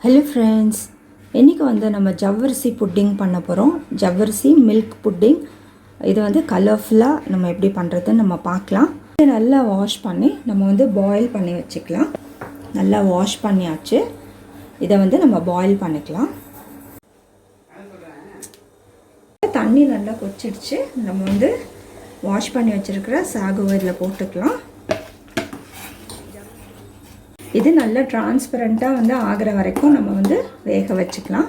Hello friends, இன்றைக்கி வந்து நம்ம ஜவ்வரிசி புட்டிங் பண்ண போகிறோம். ஜவ்வரிசி மில்க் புட்டிங். இது வந்து கலர்ஃபுல்லாக நம்ம எப்படி பண்ணுறதுன்னு நம்ம பார்க்கலாம். இதை நல்லா வாஷ் பண்ணி நம்ம வந்து பாயில் பண்ணி வச்சுக்கலாம். நல்லா வாஷ் பண்ணியாச்சு. இதை வந்து நம்ம பாயில் பண்ணிக்கலாம். தண்ணி நல்லா கொச்சிடுச்சு. நம்ம வந்து வாஷ் பண்ணி வச்சுருக்கிற சாகோ இதில் போட்டுக்கலாம். இது நல்லா டிரான்ஸ்பரண்ட்டாக வந்து ஆகிற வரைக்கும் நம்ம வந்து வேக வச்சுக்கலாம்.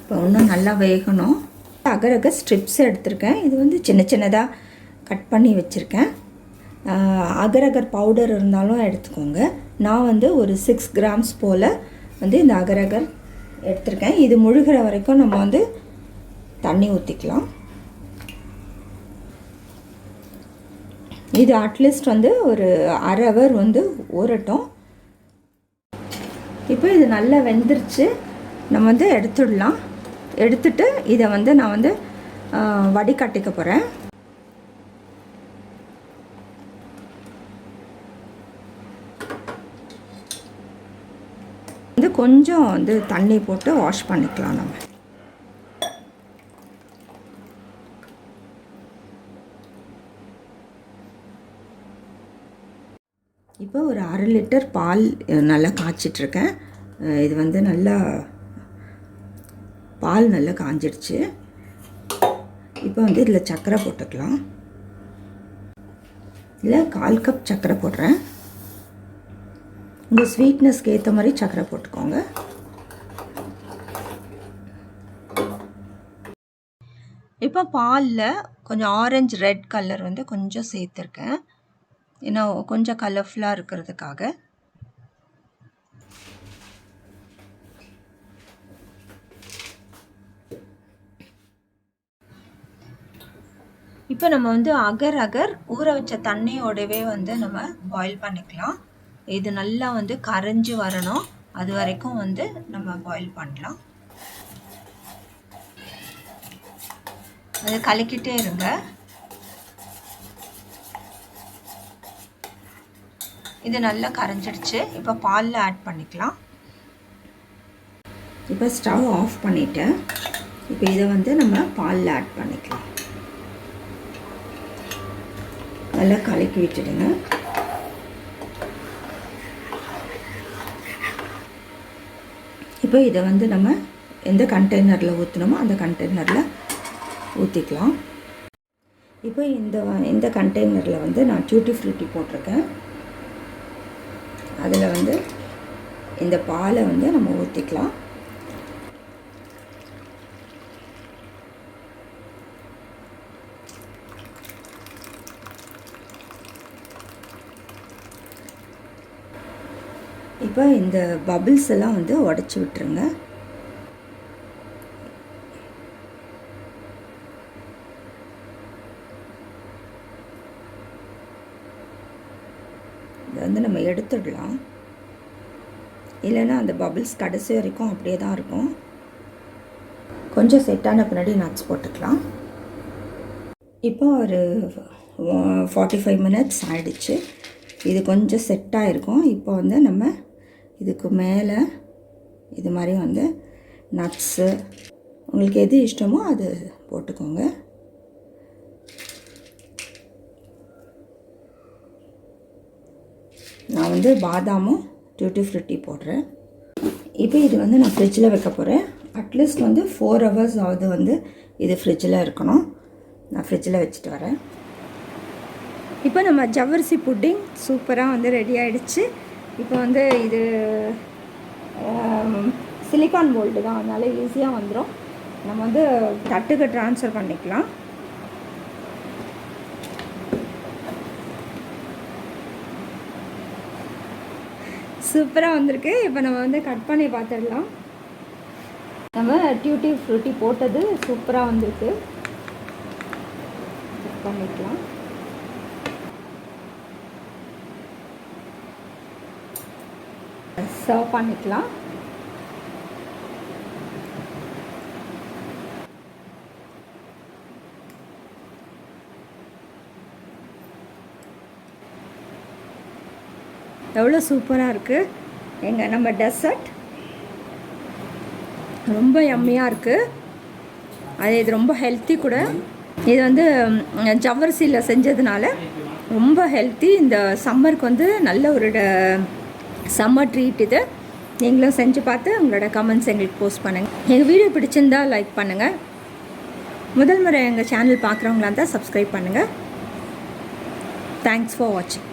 இப்போ இன்னும் நல்லா வேகணும். அகரக ஸ்ட்ரிப்ஸ் எடுத்திருக்கேன். இது வந்து சின்ன சின்னதாக கட் பண்ணி வச்சுருக்கேன். அகரகர் பவுடர் இருந்தாலும் எடுத்துக்கோங்க. நான் வந்து ஒரு 6 கிராம்ஸ் போல் வந்து இந்த அகரகர் எடுத்திருக்கேன். இது முழுகிற வரைக்கும் நம்ம வந்து தண்ணி ஊற்றிக்கலாம். இது அட்லீஸ்ட் வந்து ஒரு அரை ஹவர் வந்து ஊறட்டும். இப்போ இது நல்லா வெந்துருச்சு. நம்ம வந்து எடுத்துடலாம். எடுத்துட்டு இதை வந்து நான் வந்து வடிகட்டிக்க போகிறேன். வந்து கொஞ்சம் வந்து தண்ணி போட்டு வாஷ் பண்ணிக்கலாம். நம்ம இப்போ ஒரு 1/2 லிட்டர் பால் நல்லா காய்ச்சிட்ருக்கேன். இது வந்து நல்லா பால் நல்லா காஞ்சிடுச்சு. இப்போ வந்து இதில் சர்க்கரை போட்டுக்கலாம். இல்லை 1/4 கப் சர்க்கரை போடுறேன். உங்கள் ஸ்வீட்னஸ்க்கு ஏற்ற மாதிரி சர்க்கரை போட்டுக்கோங்க. இப்போ பாலில் கொஞ்சம் ஆரஞ்சு ரெட் கலர் வந்து கொஞ்சம் சேர்த்துருக்கேன். ஏன்னா கொஞ்சம் கலர்ஃபுல்லாக இருக்கிறதுக்காக. இப்போ நம்ம வந்து அகர் ஊற வச்ச தண்ணியோடவே வந்து நம்ம பாயில் பண்ணிக்கலாம். இது நல்லா வந்து கரைஞ்சி வரணும். அது வரைக்கும் வந்து நம்ம பாயில் பண்ணலாம். அது கலக்கிட்டே இருங்க. இது நல்லா கரைஞ்சிடுச்சு. இப்போ பாலில் ஆட் பண்ணிக்கலாம். இப்போ ஸ்டவ் ஆஃப் பண்ணிவிட்டேன். இப்போ இதை வந்து நம்ம பாலில் ஆட் பண்ணிக்கலாம். நல்லா கலக்கி விட்டுடுங்க. இப்போ இதை வந்து நம்ம எந்த கண்டெய்னரில் ஊற்றணுமோ அந்த கண்டெய்னரில் ஊற்றிக்கலாம். இப்போ இந்த கண்டெய்னரில் வந்து நான் டூட்டி ஃப்ரூட்டி போட்டிருக்கேன். அதில் வந்து இந்த பாலை வந்து நம்ம ஊற்றிக்கலாம். இப்போ இந்த பபிள்ஸ் எல்லாம் வந்து உடச்சி விட்டுருங்க. இதை வந்து நம்ம எடுத்துடலாம். இல்லைன்னா அந்த பபிள்ஸ் கடைசி வரைக்கும் அப்படியே தான் இருக்கும். கொஞ்சம் செட்டான பின்னாடி நட்ஸ் போட்டுக்கலாம். இப்போ ஒரு 45 மினிட்ஸ் ஆகிடுச்சு. இது கொஞ்சம் செட்டாக இருக்கும். இப்போ வந்து நம்ம இதுக்கு மேலே இது மாதிரி வந்து நட்ஸு உங்களுக்கு எது இஷ்டமோ அது போட்டுக்கோங்க. நான் வந்து பாதாமும் டூட்டி ஃப்ரூட்டி போடுறேன். இப்போ இது வந்து நான் ஃப்ரிட்ஜில் வைக்க போகிறேன். அட்லீஸ்ட் வந்து 4 ஹவர்ஸ் ஆகுது வந்து இது ஃப்ரிட்ஜில் இருக்கணும். நான் ஃப்ரிட்ஜில் வச்சுட்டு வரேன். இப்போ நம்ம ஜவ்வரிசி புட்டிங் சூப்பராக வந்து ரெடி ஆகிடுச்சு. இப்போ வந்து இது சிலிக்கான் மோல்டு தான், அதனால் ஈஸியாக வந்துடும். நம்ம வந்து தட்டுக்கு ட்ரான்ஸ்ஃபர் பண்ணிக்கலாம். சூப்பராக வந்திருக்கு. இப்போ நம்ம வந்து கட் பண்ணி பார்த்துடலாம். நம்ம டூட்டி ஃப்ரூட்டி போட்டது சூப்பராக வந்திருக்கு. கட் பண்ணிக்கலாம். சர்வ் பண்ணிக்கலாம். எவ்வளோ சூப்பராக இருக்குது. எங்கள் நம்ம டெசர்ட் ரொம்ப யம்மியாக இருக்குது. இது ரொம்ப ஹெல்த்தி கூட. இது வந்து ஜவ்வரிசியில் செஞ்சதுனால ரொம்ப ஹெல்த்தி. இந்த சம்மருக்கு வந்து நல்ல ஒரு சம்மர் ட்ரீட் இது. நீங்களும் செஞ்சு பார்த்து உங்களோட கமெண்ட்ஸ் எங்களுக்கு போஸ்ட் பண்ணுங்கள். எங்கள் வீடியோ பிடிச்சிருந்தால் லைக் பண்ணுங்கள். முதல் முறை எங்கள் சேனல் பார்க்குறவங்களா இருந்தால் சப்ஸ்கிரைப் பண்ணுங்கள். தேங்க்ஸ் ஃபார் வாட்சிங்.